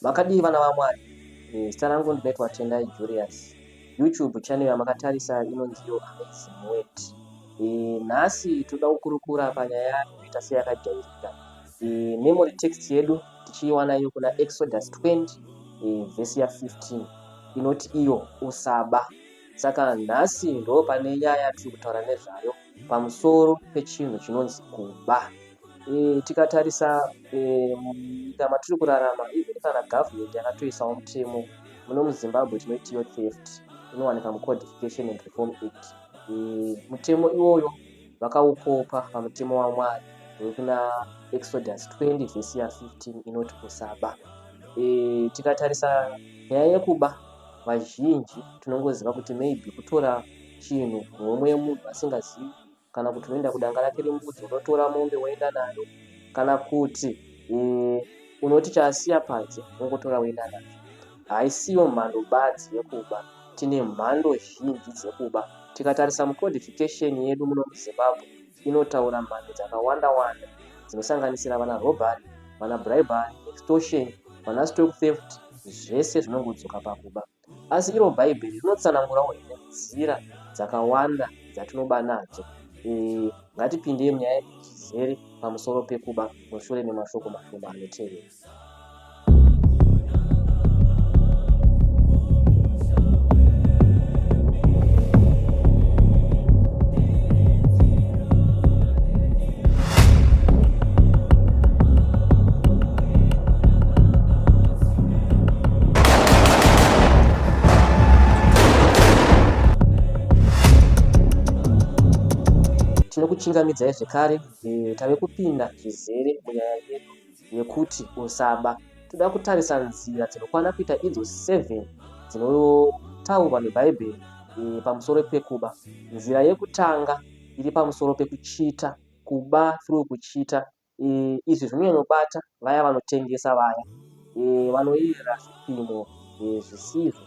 Makadiva na vamwari zita rangu ndinoitwa Tendai Julius. YouTube channel yamakatarisa inonziyo Amazing Word. Nhasi toda kukurukura panyaya inoita seyakajairika. Memory text yedu tichiiwana iyo kuna Exodus 20 verse ya 15 inoti iyo usaba. Saka nhasi ndo pane nyaya tiri kutaura nezvayo pamusoro pechinhu chinonzi kuba. Tikatarisa munyika matiri kurarama even kana government yakatoisawo mutemo muno muZimbabwe tinoitiyo theft inowanika muCodification and Reform Act. Mutemo iwoyo vakaukopa pamutemo waMwari kuna Exodus 20 verse ya 15 inoti kusaba. Tikatarisa nyaya yekuba vazhinji tinongoziva kuti maybe kutora chinhu nomwe munhu asingazivi, kana kuti unoenda kudanga rake rembudzi unotora mombe woenda nayo, kana kuti unoti chasiya panze ungotora woenda nayo. Haisiyo mhando badzi yekuba, tine mhando zhinji dzekuba. Tikatarisa muCodification yedu muno muZimbabwe inotaura mhando dzakawanda wanda dzinosanganisira vana robbery, vana bribery, extortion, vana stock theft, zvese zvinongodzoka pakuba. Asi iro bhaibheri rinotsanangurawo nzira dzakawanda dzatinoba nadzo. Ngatipindei munyaya yechizere pamusoro pekuba mushure memashoko mashoma anotevera. Tinokuchingamidzai zvekare tave kupinda zvizere munyaya yedu yekuti usaba. Toda kutarisa nzira dzinokwana kuita idzo 7 dzinotaurwa nebhaibheri pamusoro pekuba. Nzira yekutanga iri pamusoro pekuchita, kuba through kuchita. Izvi zvinonyanyobata vaya vanotengesa, vaya vanoyera zvipimo zvisizvo.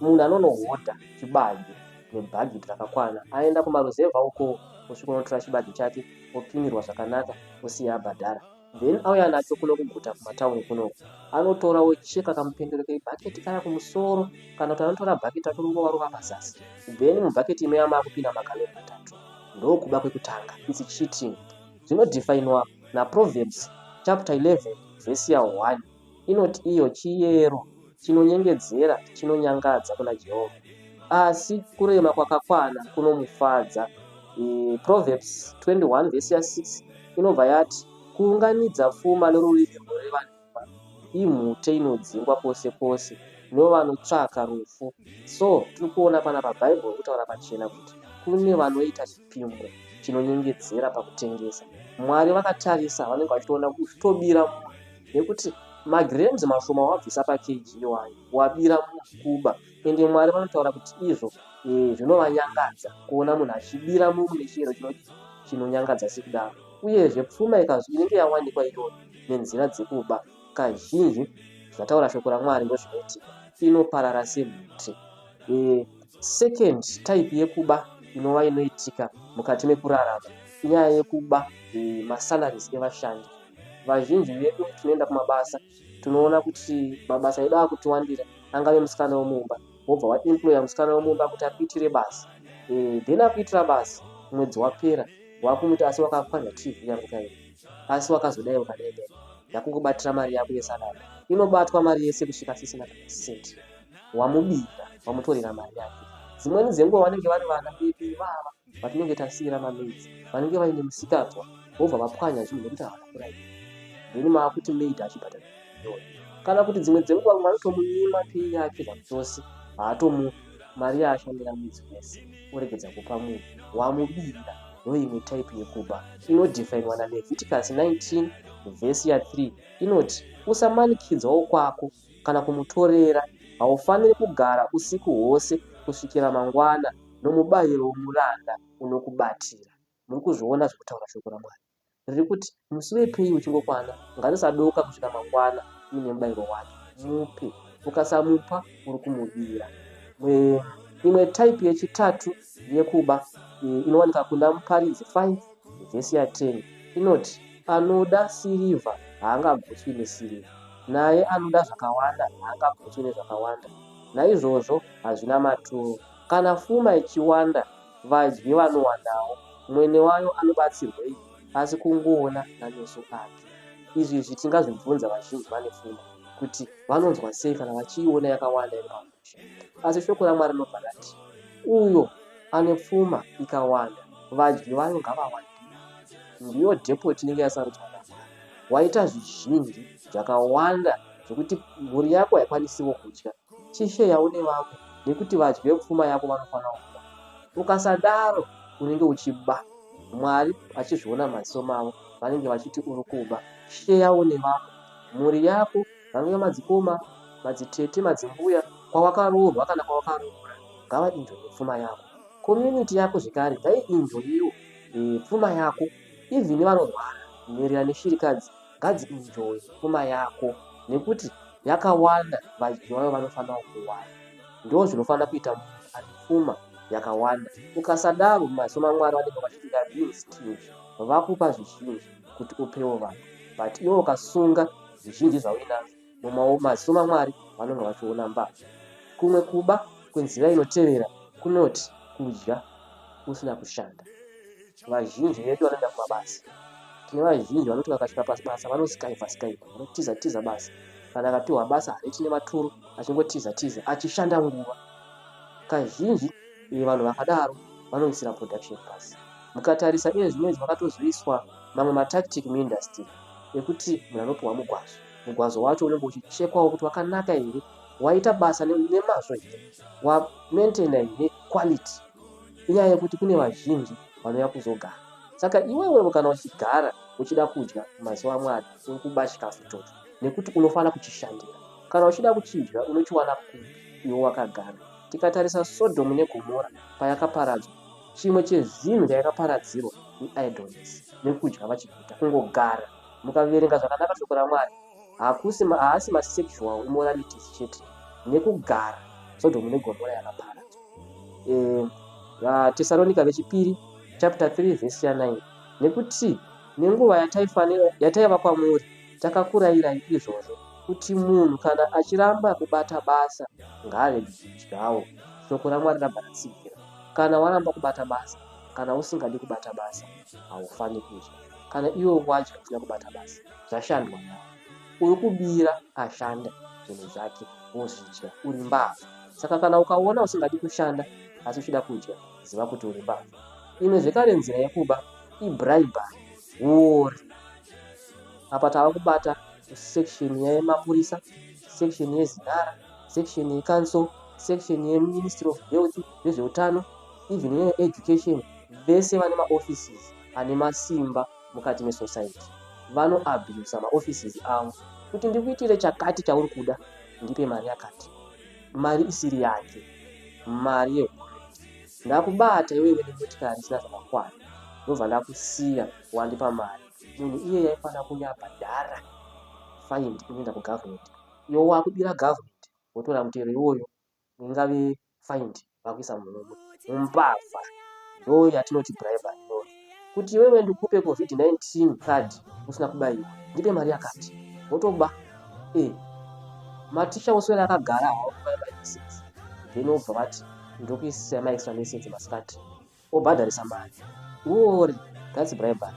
Munhu anonohodha chibage nebhageti rakakwana aenda kumaruzevha uko kusvika unotora chibage chake opimirwa zvakanaka osiya abhadhara. Then auya nacho kuno kuguta kumatauni kunoku anotora ocheka kamupendero kebhaketi kaya kumusoro, kana kuti anotora bhaketi racho rongovarova pazasi. Then mubhaketi imoya maakupinda magaloni 3. Ndokuba kwekutanga, it's cheating. Zvinodhifainwa naProverbs chapter 11 verse ya 1 inoti iyo chiyero chinonyengedzera chinonyangadza kuna Jehovha, asi kurema kwakakwana kunomufadza. Proverbs 21 verse ya 6 inobva yati kuunganidza pfuma noruriritiro revanhu imhute inodzingwa pose pose nevanotsvaka rufu. So tiri kuona pana pabhaibheri kutaura pachena kuti kune vanoita chipimo chinonyengedzera pakutengesa. Mwari vakatarisa vanenge vachiona kutobira munhu, nekuti magiremzi mashoma wabvisa pakeji iwayo wabira munhu kuba. Ende Mwari vanotaura kuti izvo zvinovanyangadza kuona munhu achibira munhu nechiyero chinonyangadza sekudaro. Uyezve pfuma inenge yawanikwa iyoyo nenzira dzekuba, kazhinji zvataura shoko raMwari ndozvinoitika, inoparara semhuti. Second type yekuba inova inoitika mukati mekurarama inyaya yekuba masalaries evashandi. Vazhinji vedu tinoenda kumabasa, tunoona kuti mabasa edu akutiwandira, angave musikana womumba, wobva waemploya musikana womumba kuti akuitire basa. Then akuitira basa, mwedzi wapera wakumuti asi wakapwanya TV yangu kaini, asi wakazodai wakadai ndakungobatira mari yako yesalari. Inobatwa mari yese kusvika sisina kana senti. Wamubira, wamutorera mari yake. Dzimweni dzenguva vanenge vari vana bebi vava vatinenge tasiyira mamedzi, vanenge vaine musikadzwa vobva vapwanya zvinhu nekuti havana kuraiwa. Then maakuti maid achibhadhara iyoyo. Kana kuti dzimwe dzenguva vanotomunyima pei yake zvachose, haatomupi mari yaashandira mwedzi wese, oregedza kupa munhu. Wamubira. Ndoimwe type yekuba inodhifainwa naLeviticus 19 verse ya 3 inoti usamanikidzwawo kwako kana kumutorera. Haufaniri kugara usiku hwose kusvikira mangwana nomubayiro womuranda unokubatira. Muri kuzviona zvekutaura shoko raMwari riri kuti musi wepei uchingokwana, ngatisadoka kusvika mangwana uine mubayiro wake, mupe. Ukasamupa uri kumubira. Imwe type yechitatu yekuba inowanika kuna Muparidzi 5 verse ya 10 inoti anoda sirivha haangagutswi nesirivha. naye anoda zvakawanda, haangagutswi nezvakawanda. Naizvozvo hazvina maturo. Kana pfuma ichiwanda, vadyi vanowandawo. Mwene wayo anobatsirwei asi kungoona nameso ake. Izvi tingazvibvunza vazhinji vane pfuma kuti vanonzwa sei kana vachiiona yakawanda iri pamusha. Asi shoko raMwari rinobva rati uyo ane pfuma ikawanda, vadyi vayo ngavawande. Ndiyo dhepoti inenge yasarudzwa naMwari. Waita zvizhinji zvakawanda zvokuti mhuri yako haikwanisiwo kudya, chisheyawo nevamwe, nekuti vadyi vepfuma yako vanofanira kuba. Ukasadaro unenge uchiba. Mwari achizviona maziso mavo vanenge vachiti uri kuba. Sheyawo nevamwe, mhuri yako, vamwe madzikoma, madzitete, madzimbuya, kwawakaroorwa kana kwawakaroora, ngavainjwe nepfuma yako. Community yako zvekare ngaiinjwewo pfuma yako. Ivhini vanorwara maererano neshirikadzi ngadziinjoye pfuma yako, nekuti yakawanda, vadyi vayo vanofanira kuwanda. Ndo zvinofanira kuita munhu ane pfuma yakawanda. Ukasadaro maziso maMwari vanenge vachiti being stingy, vakupa zvizhinji kuti upewo vanhu, but iwe ukasunga zvizhinji zvauinazvo, maziso maMwari vanenge vachiona mbavha. Kumwe kuba kwenzira inotevera kunoti kudya usina kushanda. Vazhinji vedu vanoenda kumabasa. Tine vazhinji vanoti vakasvika pabasa vanosikaiva, vanotiza basa. Kana akapiwa basa hariti nematuro, achingotiza, achishanda nguva. Kazhinji vanhu vakadaro vanoisira production pasi. Mukatarisa iye zvinezvi vakatozoiswa mamwe matactic muindustry ekuti munhu anopiwa mugwazo wacho unenge uchichekwawo kuti wakanaka here, waita basa nemazvo here, wamaintaina here quality. Inyaya yekuti kune vazhinji vanouya kuzogara. Saka iwewe kana uchigara uchida kudya mazuva aMwari uri kuba chikafu ichocho, nekuti unofanira kuchishandira. Kana uchida kuchidya unochiwana kupi iwe wakagara. Tikatarisa Sodhomu neGomora payakaparadzwa, chimwe chezvinhu chayakaparadzirwa iidleness, nekudya vachiguta, kungogara. Mukaverenga zvakanaka shoko raMwari, haasi masexual immoralities chete, nekugara Sodhomu neGomora yakaparadzwa. Vatesaronika vechipiri chapter 3 verse 9, nekuti nenguva yataiva kwamuri takakurayirai izvozvo, kuti munhu kana achiramba kubata basa ngaarege kudyawo. Shoko raMwari rabva ratsigira. Kana waramba kubata basa, kana usingadi kubata basa, haufaniri kudya. Kana iwe wacho usina kubata basa, zvashandwa nawo. Uri kubira ashanda zvinhu zvake wozvidya, uri mbavha. Saka kana ukaona usingadi kushanda asi uchida kudya, ziva kuti uri mbavha. Imwe zvekare nzira yekuba ibribery, wori. Apa tava kubata section yemapurisa, section yezinhara, section yeCouncil, section yeMinistry of Health, nezveutano, even yeeducation. Vese vane maoffices ane masimba mukati mesociety. Vanoabhusa maoffices avo kuti ndikuitire chakati chauri kuda, ndipe mari yakati. Mari isiri yake, mari yehurumende. Ndakubata iwewe nemotikari isina zvakakwana, ndobva ndakusiya wandipa mari. Munhu iye yaifanira kunyabhadhara fine inoenda kugovernment. Iwe wakubira government, wotora mutero iwoyo, ingave fine, vakuisa mumbavha. Ndo yatinoti bribery. Kuti iwewe ndikupe COVID-19 card usina kubayiwa, ndipe mari yakati, wotoba. Maticha oswera akagara hawakubaira license, then obva vati ndokuisa maextra license masikati, obhadharisa mari. Wori, that's bribery.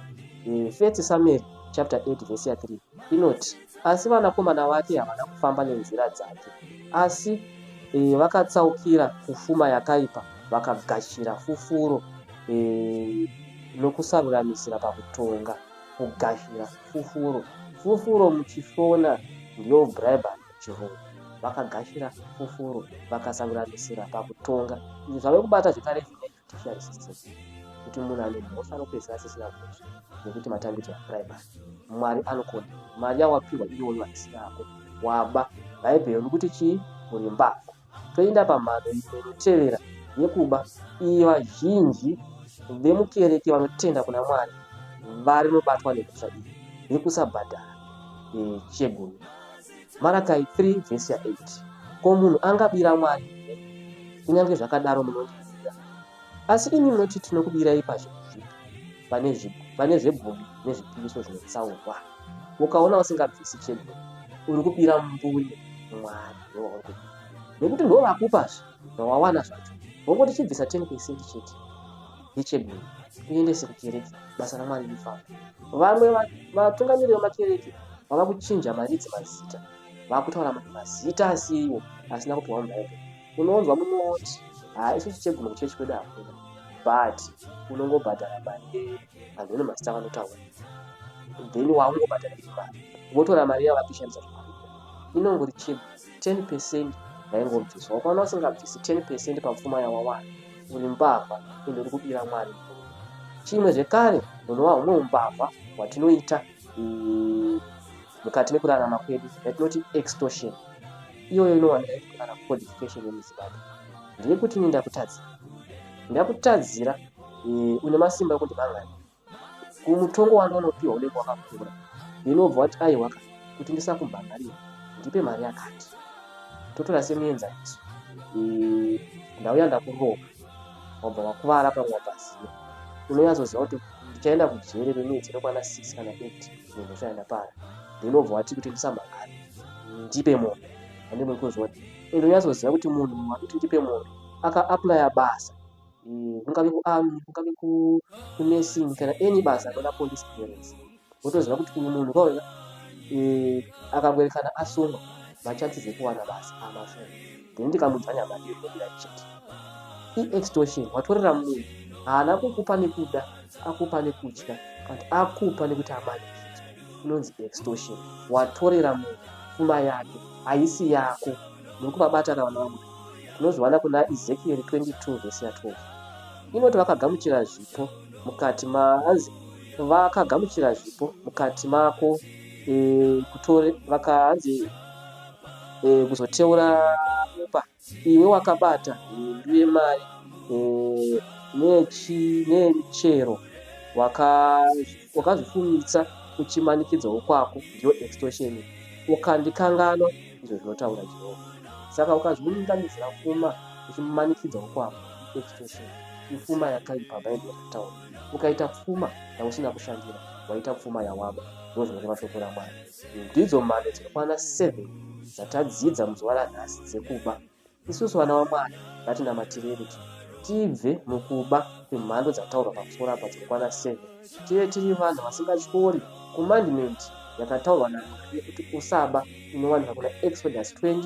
1 Samuel chapter 8 verse 3 inoti, asi vanakomana vake havana kufamba nenzira dzake, asi vakatsaukira kufuma yakaipa, vakagashira fufuro nokusaruramisira pakutonga. Kugashira fufuro muchifona ndiyo bribery muchirungu. Vakagashira fufuro vakasaruramisira pakutonga. Izvi zvave kubata zvekare judiciary system, kuti munhu ane mhosva anopedzisira asisina mhosva nekuti matambudzo abribery. Mwari anokona mari yawapiwa iyoyo haisi yako, waba. Bhaibheri rikuti chii? Uri mbavha. Toenda pamhando inotevera yekuba. Iyi vazhinji vemukereke vanotenda kuna Mwari vari nobatwa nemhosva iyi yekusabhadhara chegumi. Marakai 3 verse 8. Ko munhu angabira Mwari here? Kunyange zvakadaro munondibira. Asi imi munoti tinokubirai pane zvegumi nezvipiriso zvinotsaurwa. Ukaona usingabvisi chegumi, uri kubira mbunye Mwari nekuti ndiwo vakupazve vawawana zvacho vongoti chibvisa 10% chete yechebhuri uendese kukereke, basa raMwari rifamba. Vamwe vatungamiriri vemakereke vava kuchinja maridzi mazita, vakutaura mazita asiwo asina kupiwa mubhaibheri. Unonzwa munoti isusu chebhuri kuchechi kwedu hakuna, but unongobhadhara mari vanhu vane mazita vanotaura, then waungobhadhara mari votora mari yavo vapishandisa zvakaipa. Inongori chebhuri 10% yaingobviswa. Ukaona usingabvisi 10% papfuma yawawana uri mbavha ende uri kubira Mwari. Chimwe zvekare unova humwe umbavha hwatinoita mukati mekurarama kwedu yatinoti extortion. Iyoyo inowanika kana codification yemuZimbabwe. Ndeyekuti ndakutadzira une masimba ekuti mangani kumutongo wandinopiwa unenge wakakura, ndinobva wati aiwa kuti ndisakumbhangarira ndipe mari yakati, totora semuenzaniso ndauya ndakuroga wabva wakuvara pamwe wabvaziva, unonyatsoziva kuti ndichaenda kujere remwedzi inokwana 6 kana 8 ndinochaenda para, ndinobva wati kuti ndisamhangari ndipe munhu andimwe kuzoti. Ende unyatsoziva kuti munhu wakuti ndipe munhu akaaplya basa, kungave kuarmy, kungave kunursing kana any basa anoda police clearance, wotoziva kuti uyu munhu kauya akangoerekana asungwa machances ekuwana basa amashoma, then ndikamunzwa nyama ndiyo inobira chete. I-extortion watorera munhu haana kukupa nekuda, akupa nekutya, kandi akupa nekuti amanikidzwa, inonzi extortion. Watorera munhu pfuma yake haisi yako, muri kubabata vana vamwe. Tinozviwana kuna Ezekiel 22 vesi 12 inoti vakagamuchira zvipo mukati vakagamuchira zvipo mukati mako, vakaanzi kuzoteura upa, iwe wakabata hindu yemari nemichero wakazvifumitsa uchimanikidzawo kwako, ndiyo extortion. Ukandikanganwa izvo zvinotaura Jehovha. Saka ukazviunganidzira pfuma uchimanikidzawo kwako, extortion ipfuma yakaipa Bhaibheri yakataura. Ukaita pfuma yausina kushandira, waita pfuma yawaba, ndizvo zvinoreva shoko raMwari. Ndidzo mhando dzinokwana 7 dzatadzidza muzuva ranhasi dzekuba. Isusu vana vaMwari ngatinamatirei tibve mukuba kwemhando dzataurwa pamusoro apa dzinokwana 7, tive tiri vanhu vasingatyori kumandimenti yakataurwa naMwari yekuti usaba, inowanika kuna Exodus 20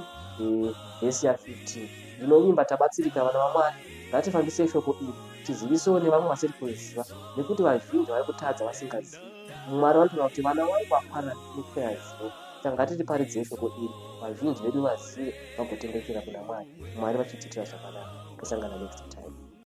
vesi 15. Ndinovimba tabatsirika vana vaMwari, ngatifambise shoko iri tizivisewo nevamwe vasiri kuziva, nekuti vazhinji vari kutadza vasingazivi. Mwari vanotaura kuti vana vangu hapana nekuyaziva. Saka ngatitiparidzei shoko iri, vazhinji vedu vazive vagotendekera kuna Mwari, Mwari vachitiitira zvakanaka. Tosangana next time.